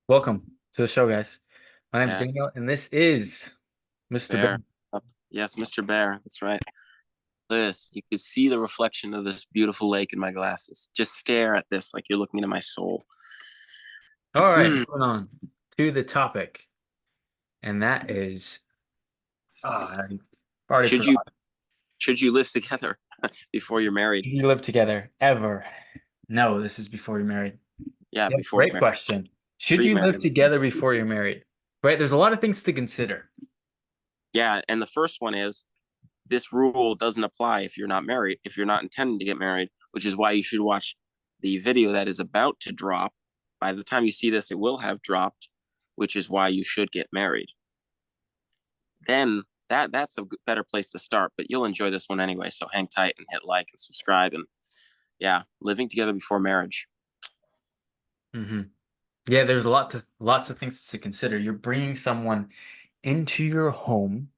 Welcome to the show, guys. My name is Yeah, Daniel, and this is Mr. Bear. Ben. Up. Yes, Mr. Bear. That's right. This, you could see the reflection of this beautiful lake in my glasses. Just stare at this like you're looking into my soul. All right, Mm. moving on to the topic, and that is, I already Should you forgot. should you live together before you're married? Do you live together ever? No, this is before you're married. Yeah, Yeah, before great married. question. Should you live Pre-married. together before you're married? Right, there's a lot of things to consider. Yeah, and the first one is this rule doesn't apply if you're not married, if you're not intending to get married, which is why you should watch the video that is about to drop. By the time you see this, it will have dropped, which is why you should get married. Then that's a better place to start. But you'll enjoy this one anyway. So hang tight and hit like and subscribe. And yeah, living together before marriage hmm Yeah, there's lots of things to consider. You're bringing someone into your home,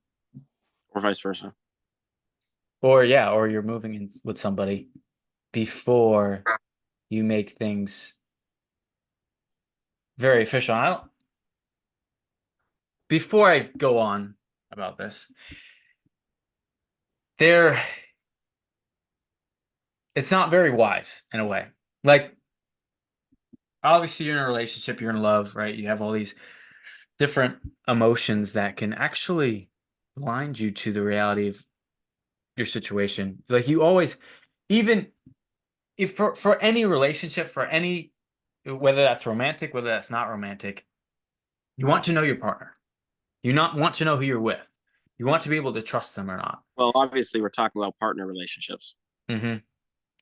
or vice versa. or you're moving in with somebody before you make things very official. Before I go on about this, there it's not very wise in a way. Like obviously you're in a relationship, you're in love, right? You have all these different emotions that can actually blind you to the reality of your situation. Like you always, even if for any relationship, for any whether that's romantic, whether that's not romantic, you want to know your partner. You not want to know who you're with. You want to be able to trust them or not. Well, obviously, we're talking about partner relationships. hmm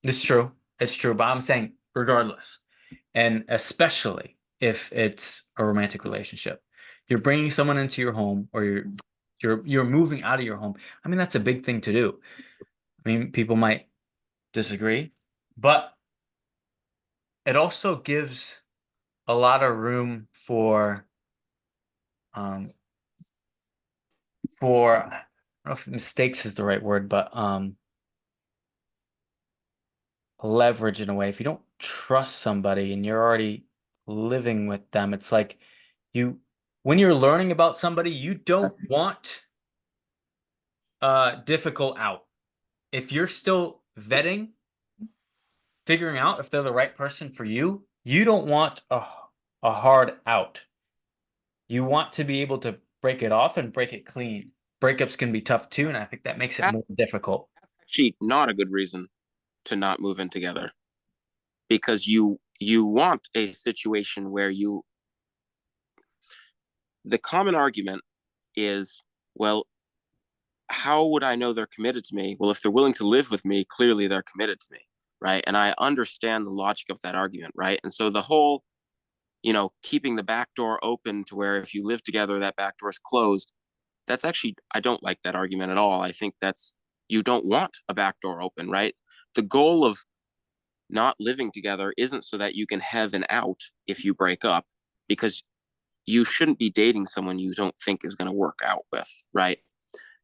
It's true. It's true. But I'm saying regardless, and especially if it's a romantic relationship, you're bringing someone into your home, or you're moving out of your home. I mean, that's a big thing to do. I mean, people might disagree, but it also gives a lot of room um I don't know if mistakes is the right word, but leverage in a way. If you don't trust somebody and you're already living with them, it's like you when you're learning about somebody, you don't want difficult out. If you're still vetting, figuring out if they're the right person for you, you don't want a hard out. You want to be able to break it off and break it clean. Breakups can be tough too, and I think that makes it That's more difficult. actually not a good reason to not move in together because you want a situation where you. The common argument is, well, how would I know they're committed to me? Well, if they're willing to live with me, clearly they're committed to me, right? And I understand the logic of that argument, right? And so the whole, keeping the back door open to where if you live together, that back door is closed. That's actually, I don't like that argument at all. I think that's, you don't want a back door open, right? The goal of not living together isn't so that you can have an out if you break up, because you shouldn't be dating someone you don't think is going to work out with, right?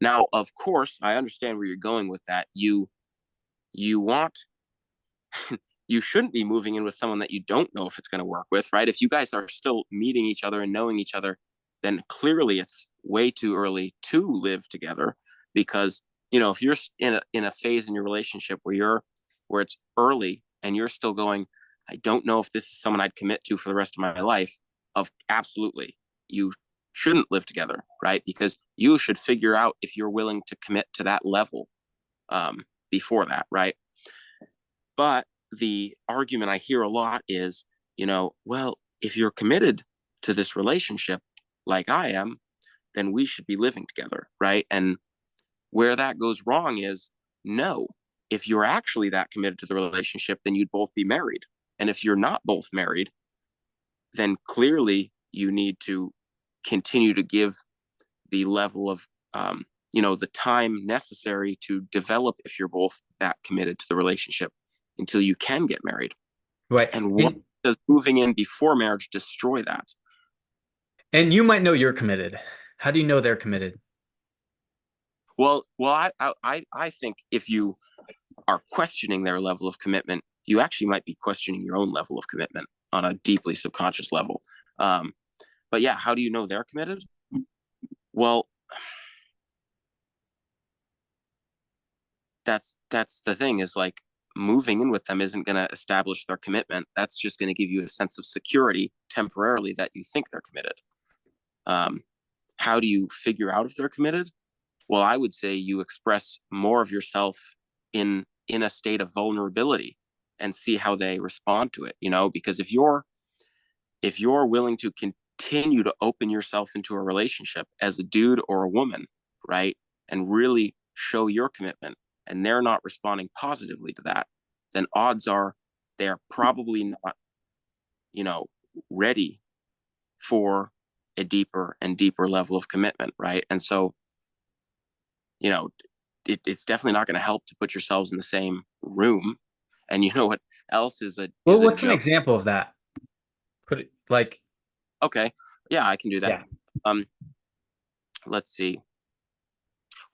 Now, of course, I understand where you're going with that. You want you shouldn't be moving in with someone that you don't know if it's going to work with, right? If you guys are still meeting each other and knowing each other, then clearly it's way too early to live together because, if you're in a phase in your relationship where it's early and you're still going, I don't know if this is someone I'd commit to for the rest of my life, of absolutely you shouldn't live together, right? Because you should figure out if you're willing to commit to that level before that, right? But the argument I hear a lot is, well, if you're committed to this relationship like I am, then we should be living together, right? And where that goes wrong is no. If you're actually that committed to the relationship, then you'd both be married. And if you're not both married, then clearly you need to continue to give the level of the time necessary to develop if you're both that committed to the relationship until you can get married. Right. And what And does moving in before marriage destroy that? and you might know you're committed. How do you know they're committed? I think if you are questioning their level of commitment, you actually might be questioning your own level of commitment on a deeply subconscious level. Um, but yeah, how do you know they're committed? Well, that's the thing, is like moving in with them isn't going to establish their commitment. That's just going to give you a sense of security temporarily that you think they're committed. Um, how do you figure out if they're committed? Well, I would say you express more of yourself in a state of vulnerability and see how they respond to it, because if you're willing to continue to open yourself into a relationship as a dude or a woman, right, and really show your commitment, and they're not responding positively to that, then odds are they're probably not, you know, ready for a deeper and deeper level of commitment, right? And so, you know, it's definitely not going to help to put yourselves in the same room. And you know what else is a Well, is a what's an joke? example of that? Put it like, Okay, yeah, I can do that. yeah. Um, let's see.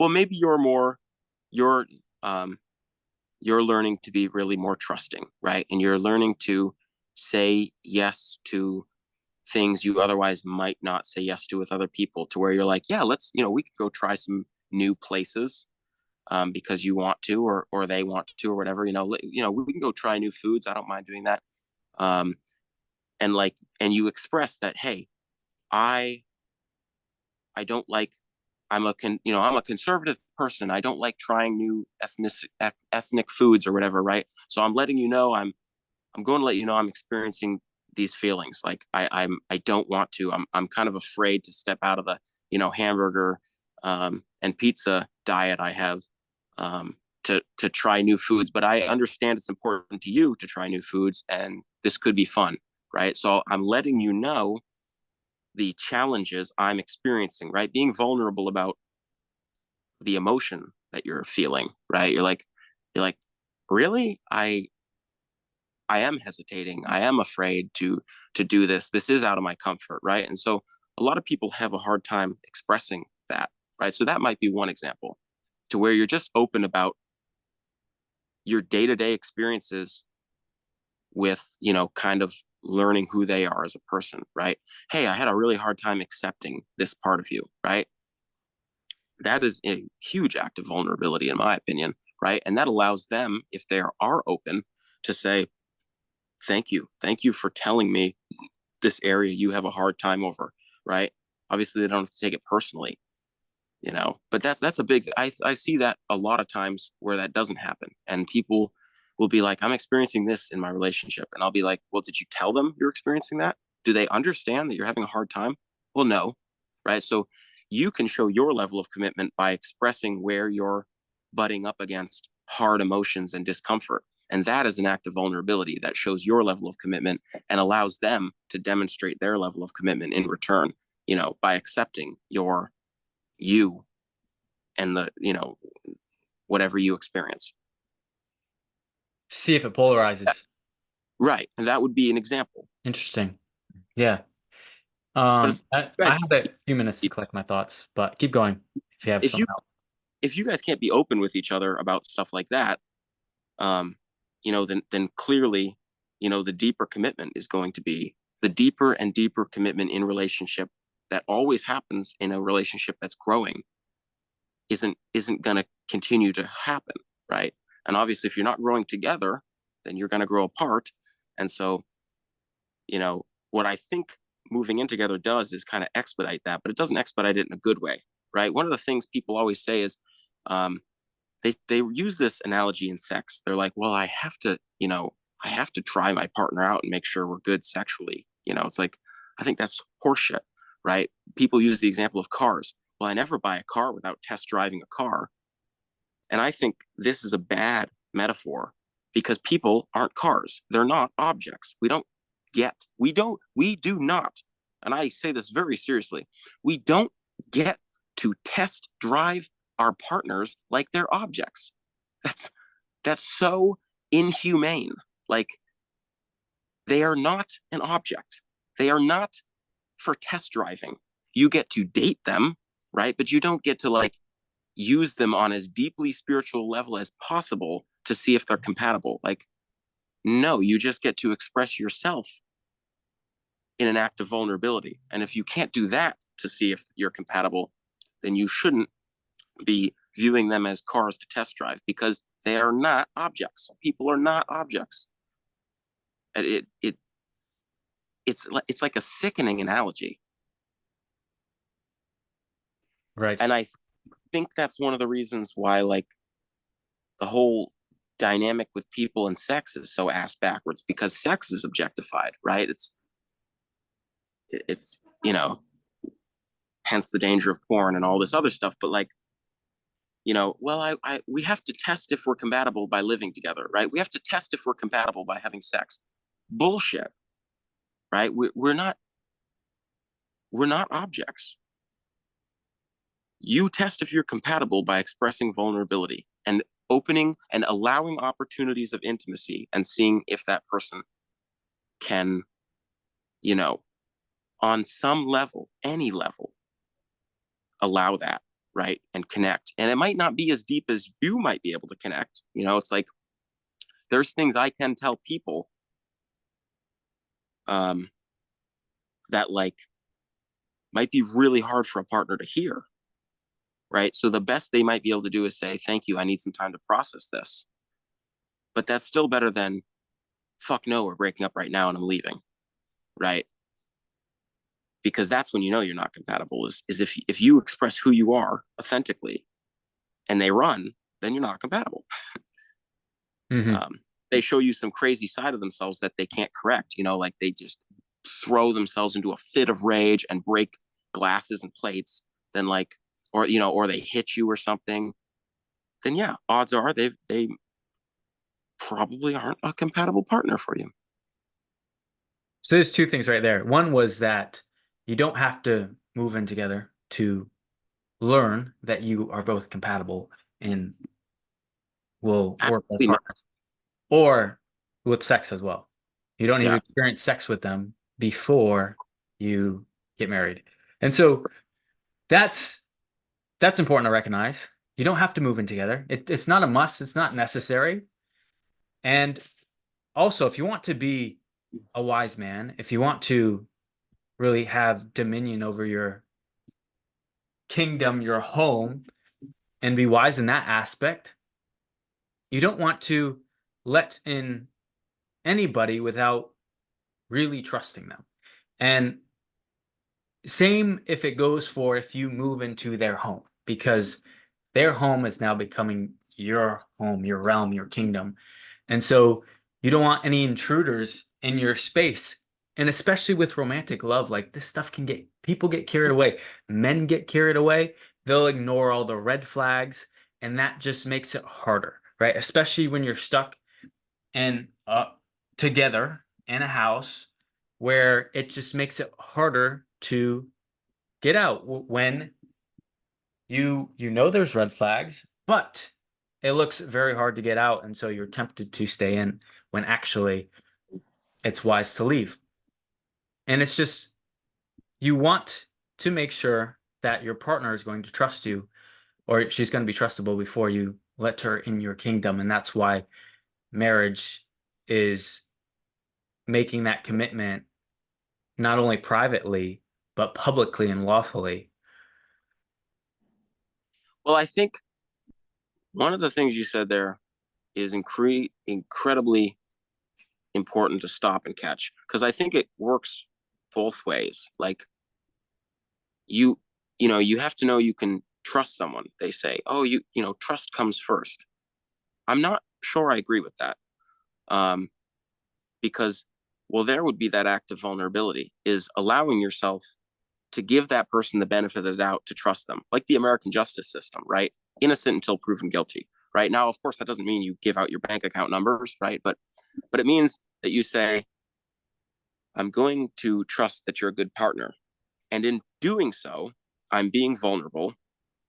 Well, maybe you're um you're learning to be really more trusting, right? And you're learning to say yes to things you otherwise might not say yes to with other people, to where you're like, yeah, we could go try some new places, because you want to, or they want to, or whatever. We can go try new foods. I don't mind doing that. Um, and you express that, hey, I I don't like I'm a conservative person. I don't like trying new ethnic foods or whatever, right? So I'm letting you know I'm going to let you know I'm experiencing these feelings. Like I don't want to. I'm kind of afraid to step out of the hamburger and pizza diet I have, to try new foods. But I understand it's important to you to try new foods, and this could be fun, right? So I'm letting you know the challenges I'm experiencing, right? Being vulnerable about the emotion that you're feeling, right? You're like, really? I am hesitating. I am afraid to do this. This is out of my comfort, right? And so a lot of people have a hard time expressing that, right? So that might be one example, to where you're just open about your day-to-day experiences with, kind of learning who they are as a person, right? Hey, I had a really hard time accepting this part of you, right? That is a huge act of vulnerability, in my opinion, right? And that allows them, if they are open, to say, thank you for telling me this area you have a hard time over, right? Obviously, they don't have to take it personally, but that's a big, I see that a lot of times where that doesn't happen. And people will be like, I'm experiencing this in my relationship. And I'll be like, well, did you tell them you're experiencing that? Do they understand that you're having a hard time? Well, no, right? So you can show your level of commitment by expressing where you're butting up against hard emotions and discomfort. And that is an act of vulnerability that shows your level of commitment and allows them to demonstrate their level of commitment in return, by accepting you and whatever you experience. See if it polarizes. Right. And that would be an example. Interesting. Yeah. But it's, I guys, have a few minutes to collect my thoughts, but keep going if you have if you something else. if you guys can't be open with each other about stuff like that, um, then clearly, the deeper commitment is going to be the deeper and deeper commitment in relationship that always happens in a relationship that's growing isn't going to continue to happen, right? And obviously, if you're not growing together, then you're going to grow apart. And so, what I think moving in together does is kind of expedite that, but it doesn't expedite it in a good way, right? One of the things people always say is, um, they use this analogy in sex. They're like, well, I have to try my partner out and make sure we're good sexually. It's like, I think that's horseshit, right? People use the example of cars. Well, I never buy a car without test driving a car. And I think this is a bad metaphor, because people aren't cars. They're not objects. We do not, and I say this very seriously, we don't get to test drive our partners like they're objects. That's that's so inhumane. Like, they are not an object. They are not for test driving. You get to date them, right? But you don't get to like use them on as deeply spiritual level as possible to see if they're compatible. Like, no, you just get to express yourself in an act of vulnerability. And if you can't do that to see if you're compatible, then you shouldn't be viewing them as cars to test drive, because they are not objects. People are not objects. It's like a sickening analogy. Right. And I think that's one of the reasons why, like, the whole dynamic with people and sex is so ass backwards, because sex is objectified, right? It's hence the danger of porn and all this other stuff. But like, well, I we have to test if we're compatible by living together, right? We have to test if we're compatible by having sex. Bullshit, right? We're not objects. You test if you're compatible by expressing vulnerability and opening and allowing opportunities of intimacy, and seeing if that person can, on some level, any level, allow that, right? And connect. And it might not be as deep as you might be able to connect. It's like, there's things I can tell people that, like, might be really hard for a partner to hear, right? So the best they might be able to do is say, thank you, I need some time to process this. But that's still better than, fuck no, we're breaking up right now and I'm leaving, right? Because that's when you're not compatible, is if you express who you are authentically and they run, then you're not compatible. Mm-hmm. They show you some crazy side of themselves that they can't correct, like they just throw themselves into a fit of rage and break glasses and plates, then like, or they hit you or something, then yeah, odds are they probably aren't a compatible partner for you. So there's two things right there. One was that you don't have to move in together to learn that you are both compatible and will work as Absolutely not. partners, or with sex as well. You don't need to Yeah. experience sex with them before you get married. And so that's important to recognize. You don't have to move in together. It's not a must. It's not necessary. And also, if you want to be a wise man, if you want to really have dominion over your kingdom, your home, and be wise in that aspect, you don't want to let in anybody without really trusting them. And same if it goes for if you move into their home, because their home is now becoming your home, your realm, your kingdom. And so you don't want any intruders in your space. And especially with romantic love, like this stuff can get people get carried away. Men get carried away. They'll ignore all the red flags, and that just makes it harder, right? Especially when you're stuck and together in a house where it just makes it harder to get out when you know there's red flags, but it looks very hard to get out, and so you're tempted to stay in when actually it's wise to leave. And it's just you want to make sure that your partner is going to trust you, or she's going to be trustable before you let her in your kingdom. And that's why marriage is making that commitment not only privately but publicly and lawfully. Well, I think one of the things you said there is incredibly important to stop and catch, because I think it works both ways. Like, you have to know you can trust someone. They say, oh, trust comes first. I'm not sure I agree with that. Because, well, there would be that act of vulnerability, is allowing yourself to give that person the benefit of the doubt, to trust them, like the American justice system, right? Innocent until proven guilty, right? Now, of course, that doesn't mean you give out your bank account numbers, right? But it means that you say, I'm going to trust that you're a good partner. And in doing so, I'm being vulnerable.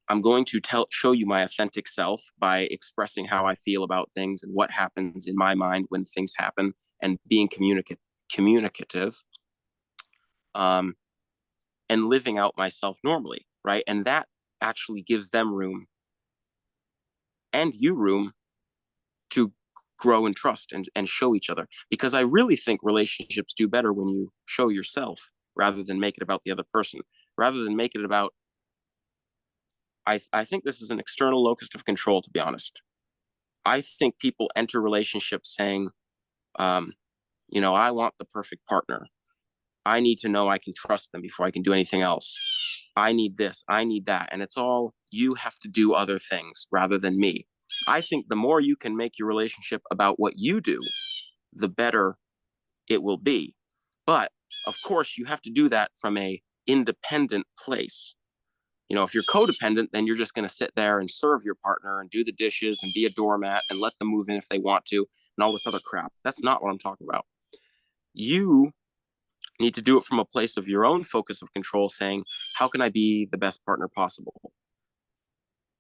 I'm going to show you my authentic self by expressing how I feel about things and what happens in my mind when things happen, and being communicative, and living out myself normally, right? And that actually gives them room, and you room, to grow and trust and show each other, because I really think relationships do better when you show yourself rather than make it about the other person, rather than make it about, I think this is an external locus of control, to be honest. I think people enter relationships saying, um, I want the perfect partner. I need to know I can trust them before I can do anything else. I need this, I need that. And it's all, you have to do other things rather than me. I think the more you can make your relationship about what you do, the better it will be. But of course, you have to do that from a independent place. If you're codependent, then you're just going to sit there and serve your partner and do the dishes and be a doormat and let them move in if they want to and all this other crap. That's not what I'm talking about. You need to do it from a place of your own focus of control, saying, how can I be the best partner possible?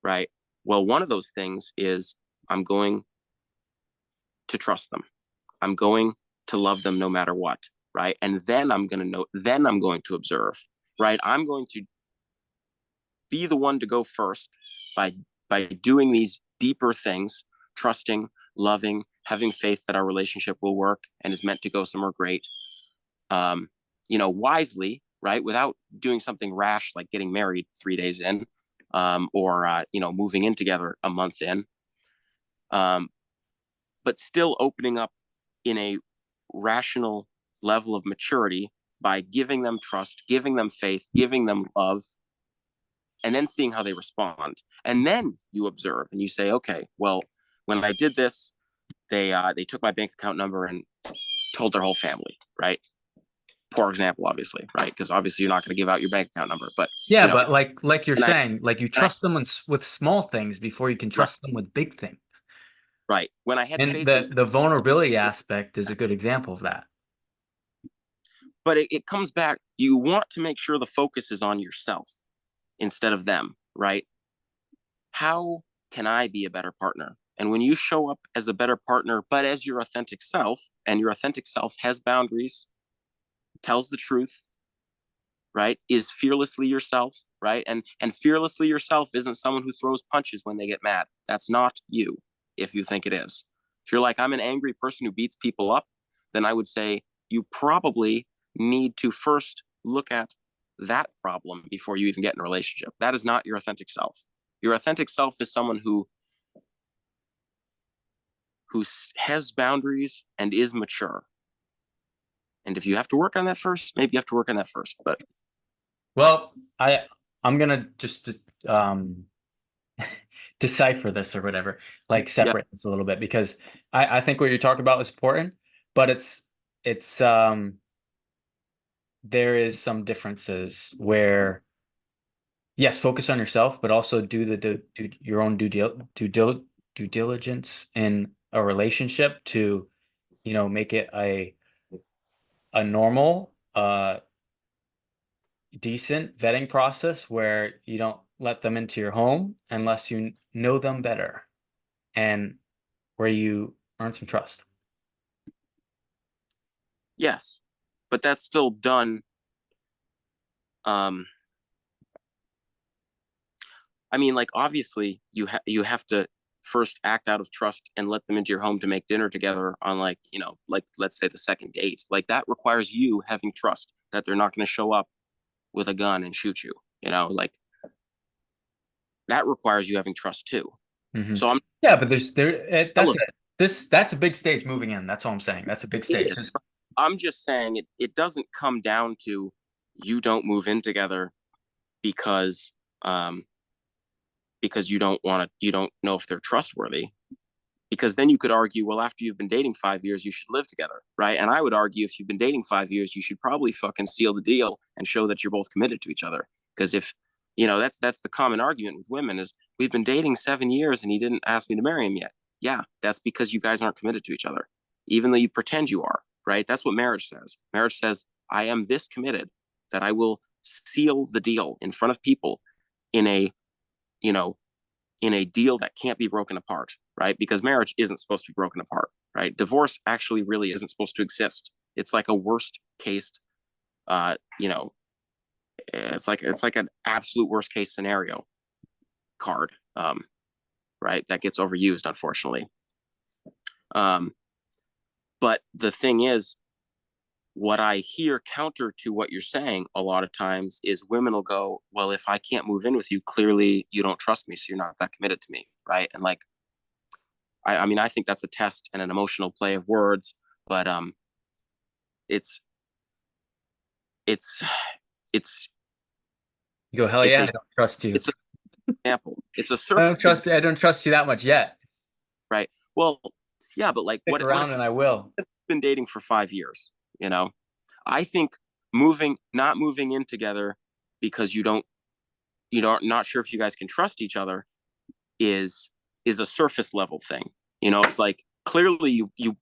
Right? Well, one of those things is, I'm going to trust them. I'm going to love them no matter what. Right? And then I'm going to know, then I'm going to observe. Right? I'm going to be the one to go first by doing these deeper things, trusting, loving, having faith that our relationship will work and is meant to go somewhere great. Wisely, right? Without doing something rash like getting married 3 days in, or moving in together a month in. But still opening up in a rational level of maturity by giving them trust, giving them faith, giving them love, and then seeing how they respond. And then you observe and you say, okay, well, when I did this, they took my bank account number and told their whole family, right? Poor example, obviously, right? Because obviously you're not going to give out your bank account number, but Yeah, but like you're and I, saying, like you and I, trust them with small things before you can right, trust them with big things. right. When I had And faith in, the vulnerability aspect is a good example of that. but it comes back. You want to make sure the focus is on yourself instead of them, right? How can I be a better partner? And when you show up as a better partner, but as your authentic self, and your authentic self has boundaries, tells the truth, right? Is fearlessly yourself, right? And fearlessly yourself isn't someone who throws punches when they get mad. That's not you, if you think it is. If you're like, I'm an angry person who beats people up, then I would say you probably need to first look at that problem before you even get in a relationship. That is not your authentic self. Your authentic self is someone who has boundaries and is mature. And if you have to work on that first, maybe you have to work on that first. But Well, I'm gonna just um decipher this or whatever, like yeah, separate this a little bit because I think what you're talking about is important, but it's there is some differences where yes, focus on yourself, but also do your own due diligence in a relationship to, make it a normal, decent vetting process where you don't let them into your home unless you know them better and where you earn some trust. yes, but that's still done. Um, I mean, like obviously you have to first act out of trust and let them into your home to make dinner together on like let's say the second date. Like that requires you having trust that they're not going to show up with a gun and shoot you. Like that requires you having trust too. Mhm. So I'm Yeah, but that's elevate it. That's a big stage moving in. That's all I'm saying. That's a big it stage. is. I'm just saying it doesn't come down to you don't move in together because um because you don't know if they're trustworthy, because then you could argue, well, after you've been dating 5 years, you should live together, right? And I would argue, if you've been dating 5 years, you should probably fucking seal the deal and show that you're both committed to each other. Because if that's the common argument with women is, we've been dating 7 years and he didn't ask me to marry him yet. Yeah, that's because you guys aren't committed to each other, even though you pretend you are, right? That's what marriage says. Marriage says, I am this committed that I will seal the deal in front of people in a you know in a deal that can't be broken apart, right? Because marriage isn't supposed to be broken apart, right? Divorce actually really isn't supposed to exist. It's like a worst case, uh, you know, it's like an absolute worst case scenario card, right? That gets overused, unfortunately. Um, but the thing is, what I hear counter to what you're saying a lot of times is women will go, well, if I can't move in with you, clearly you don't trust me, so you're not that committed to me, right? And like, I mean, I think that's a test and an emotional play of words, but it's it's it's You go, hell it's yeah, a I don't trust you. it's an example. It's a I circle, don't trust you. I don't trust you that much yet. right? Well, yeah, but like, Stick what around if and I will. you've been dating for 5 years? You know, I think not moving in together because you don't not sure if you guys can trust each other is a surface level thing. You know, it's like clearly you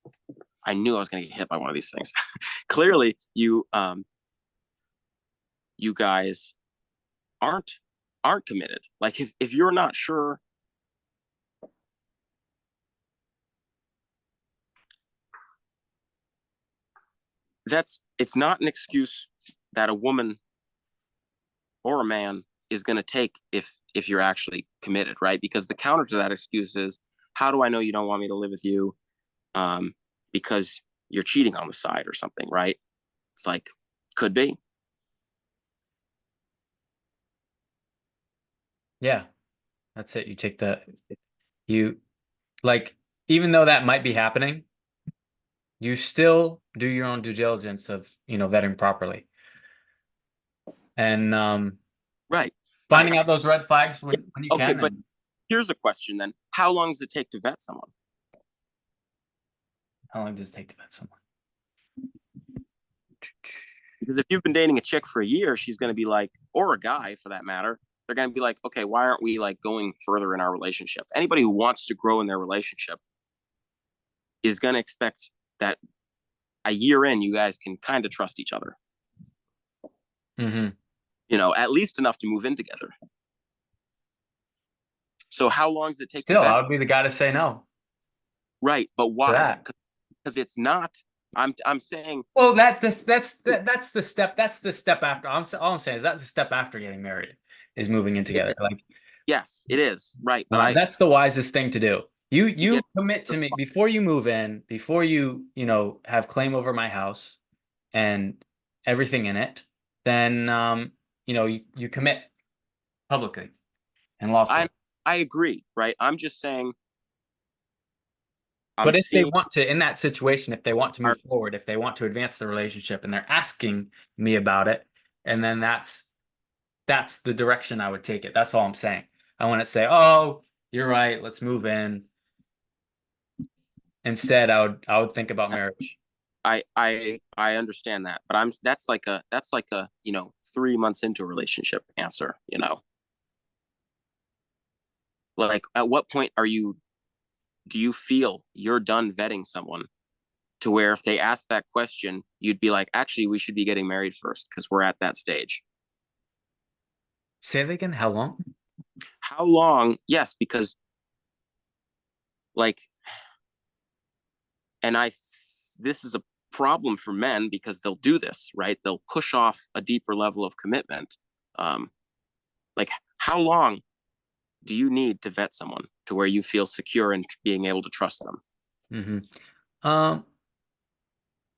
I knew I was going to get hit by one of these things. Clearly you guys aren't committed. Like if you're not sure, that's it's not an excuse that a woman or a man is going to take if you're actually committed, right? Because the counter to that excuse is, how do I know you don't want me to live with you? Because you're cheating on the side or something, right? It's like, could be. Yeah, that's it. You take the you like even though that might be happening, you still do your own due diligence of, vetting properly. And Right, right. finding out those red flags when you Okay, can. but And here's a question then. How long does it take to vet someone? how long does it take to vet someone? Because if you've been dating a chick for a year, she's going to be like, or a guy for that matter, they're going to be like, okay, why aren't we like going further in our relationship? Anybody who wants to grow in their relationship is going to expect that a year in, you guys can kind of trust each other, Mm-hmm. you know, at least enough to move in together. So how long does it take to Still, vet? I would be the guy to say no Right, but to why? that. Because it's not. I'm saying Well, that's the step. That's the step after. All I'm saying is that's the step after getting married is moving in it, together. Like yes, it is right, but that's the wisest thing to do. You to you get commit to me before you move in, before you have claim over my house and everything in it. Then you commit publicly and I lawfully. I agree, right? I'm just saying I'm But if they seeing want to, in that situation, if they want to our move forward, if they want to advance the relationship and they're asking me about it, and then that's the direction I would take it. That's all I'm saying. I wouldn't say, "Oh, you're right, let's move in." Instead, I would think about marriage. I understand that, but I'm that's like a 3 months into a relationship answer, you know. Like at what point do you feel you're done vetting someone to where if they ask that question, you'd be like, actually, we should be getting married first because we're at that stage. Say that again. How long? How long? Yes, because like, and I this is a problem for men because they'll do this, right? They'll push off a deeper level of commitment. Um, like, how long do you need to vet someone to where you feel secure in being able to trust them? Hmm. Um,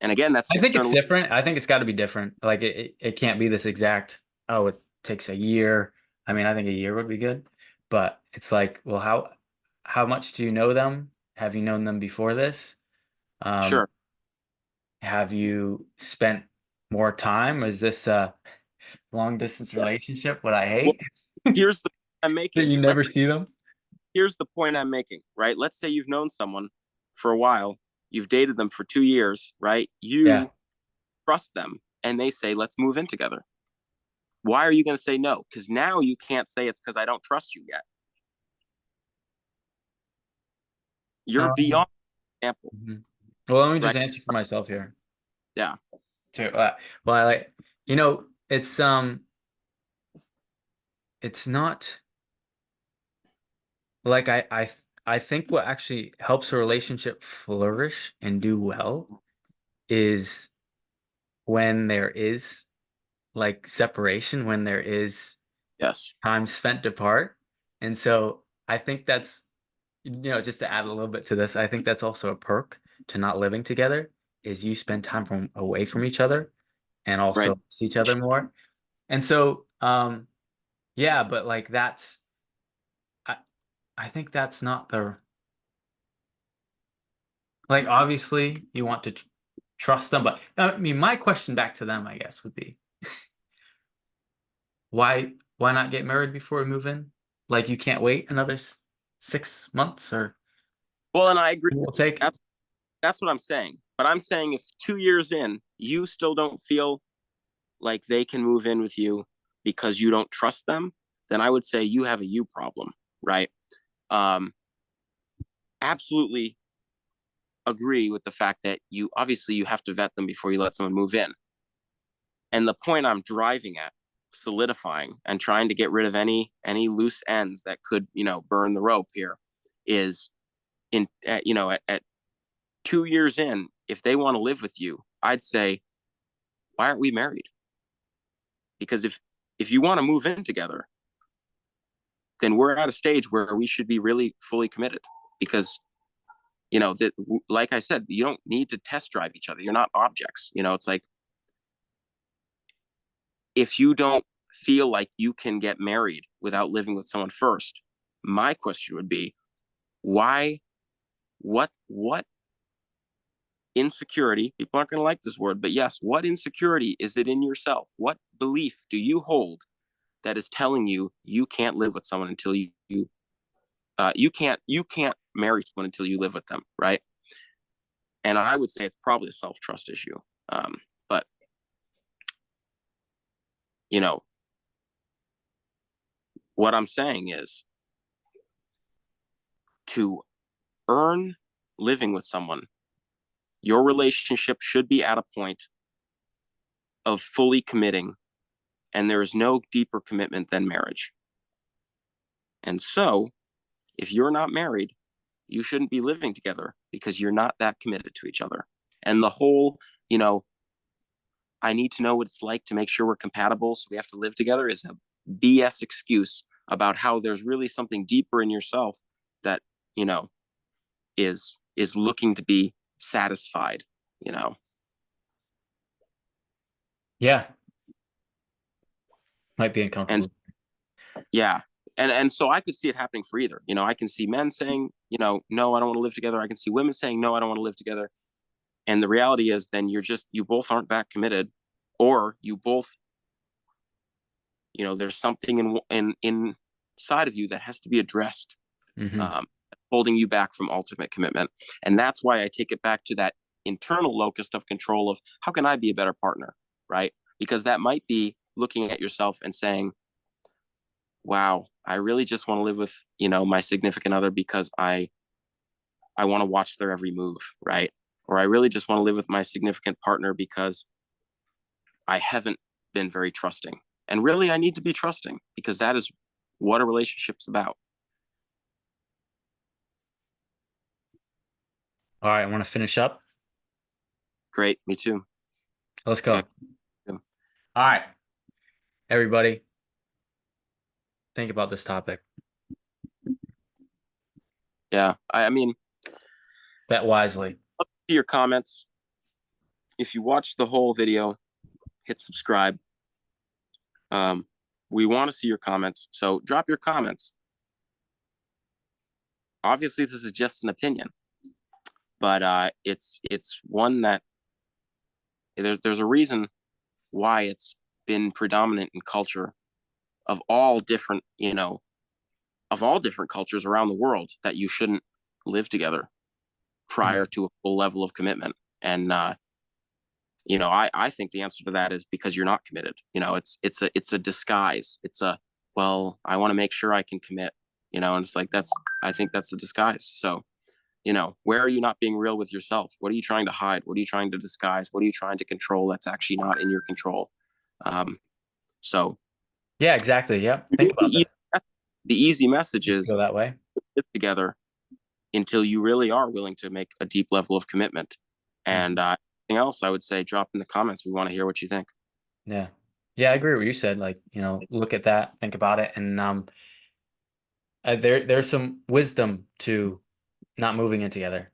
And again, that's I think it's external. different. I think it's got to be different. Like it can't be this exact. Oh, it takes a year. I mean, I think a year would be good, but it's like, well, how much do you know them? Have you known them before this? Um, Sure. have you spent more time? Is this a long distance Yeah. relationship? What I Well, hate here's the point I'm that making. you never see them. Here's the point I'm making, right? Let's say you've known someone for a while, you've dated them for 2 years, right? Yeah. You trust them and they say, let's move in together. Why are you going to say no? Because now you can't say it's because I don't trust you yet. You're Um, beyond example, mhm. Well, let me just right? answer for myself here. Yeah. Too. Well, I like, it's not like I think what actually helps a relationship flourish and do well is when there is like separation, when there is Yes. time spent apart. And so I think that's just to add a little bit to this, I think that's also a perk to not living together is you spend time from away from each other and right? also see each other more. And so, yeah, but like I, I think that's not the, like, obviously you want to trust them, but I mean, my question back to them, I guess, would be why not get married before we move in? Like, you can't wait another 6 months or Well, and I agree. it will take. That's what I'm saying. But I'm saying if 2 years in, you still don't feel like they can move in with you because you don't trust them, then I would say you have a you problem, right? Um, Absolutely agree with the fact that you obviously you have to vet them before you let someone move in. And the point I'm driving at, solidifying and trying to get rid of any loose ends that could, burn the rope here, is at 2 years in, if they want to live with you, I'd say, why aren't we married? Because if you want to move in together, then we're at a stage where we should be really fully committed. Because that, like I said, you don't need to test drive each other. You're not objects. It's like if you don't feel like you can get married without living with someone first, my question would be, why? What insecurity? People aren't going to like this word, but yes, what insecurity is it in yourself? What belief do you hold that is telling you you can't live with someone until you can't marry someone until you live with them, right? And I would say it's probably a self-trust issue. But you know what I'm saying is, to earn living with someone, your relationship should be at a point of fully committing, and there is no deeper commitment than marriage. And so if you're not married, you shouldn't be living together because you're not that committed to each other. And the whole, you know, I need to know what it's like to make sure we're compatible, so we have to live together, is a BS excuse about how there's really something deeper in yourself that, you know, is looking to be satisfied, you know. Yeah, might be And uncomfortable. yeah. And so I could see it happening for either. I can see men saying, no, I don't want to live together. I can see women saying, no, I don't want to live together. And the reality is then you both aren't that committed, or you both, there's something in inside of you that has to be addressed, Hmm. um, holding you back from ultimate commitment. And that's why I take it back to that internal locus of control of how can I be a better partner, right? Because that might be looking at yourself and saying, wow, I really just want to live with, my significant other because I want to watch their every move, right? Or I really just want to live with my significant partner because I haven't been very trusting. And really, I need to be trusting because that is what a relationship's about. All right, I want to finish up. Great. Me too. Let's go. Yeah. All right, everybody, think about this topic. Yeah. I mean, Bet wisely. see your comments. If you watch the whole video, hit subscribe. Um, we want to see your comments. So drop your comments. Obviously, this is just an opinion, but it's one that there's a reason why it's been predominant in culture of all different, of all different cultures around the world, that you shouldn't live together prior to a full level of commitment. And I think the answer to that is because you're not committed. It's a disguise. It's a, well, I want to make sure I can commit. And it's like I think that's a disguise. So, where are you not being real with yourself? What are you trying to hide? What are you trying to disguise? What are you trying to control that's actually not in your control? So Yeah, exactly. Yeah, think about the, that. the easy message You is feel that way? live together until you really are willing to make a deep level of commitment. And Mhm. anything else, I would say drop in the comments. We want to hear what you think. Yeah. Yeah, I agree with what you said. Like, look at that, think about it. And there's some wisdom to not moving in together,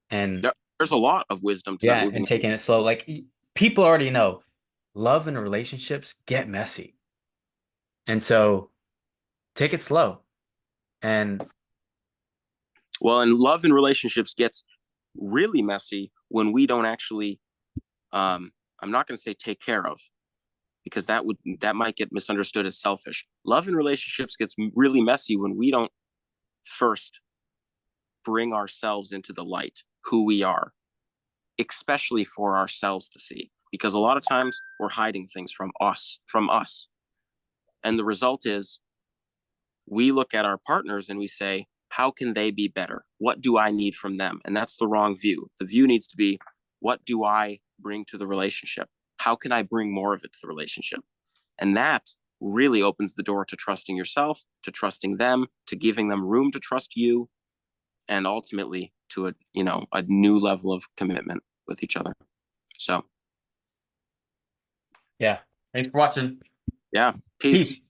and There's a lot of wisdom to not yeah, moving. and taking it slow. Like people already know, love and relationships get messy, and so take it slow. And Well, and love and relationships gets really messy when we don't actually, I'm not going to say take care of, because that might get misunderstood as selfish. Love and relationships gets really messy when we don't first bring ourselves into the light, who we are, especially for ourselves to see, because a lot of times we're hiding things from us. And the result is we look at our partners and we say, how can they be better? What do I need from them? And that's the wrong view. The view needs to be, what do I bring to the relationship? How can I bring more of it to the relationship? And that really opens the door to trusting yourself, to trusting them, to giving them room to trust you, and ultimately to a new level of commitment with each other. So yeah, thanks for watching. yeah, peace. Peace.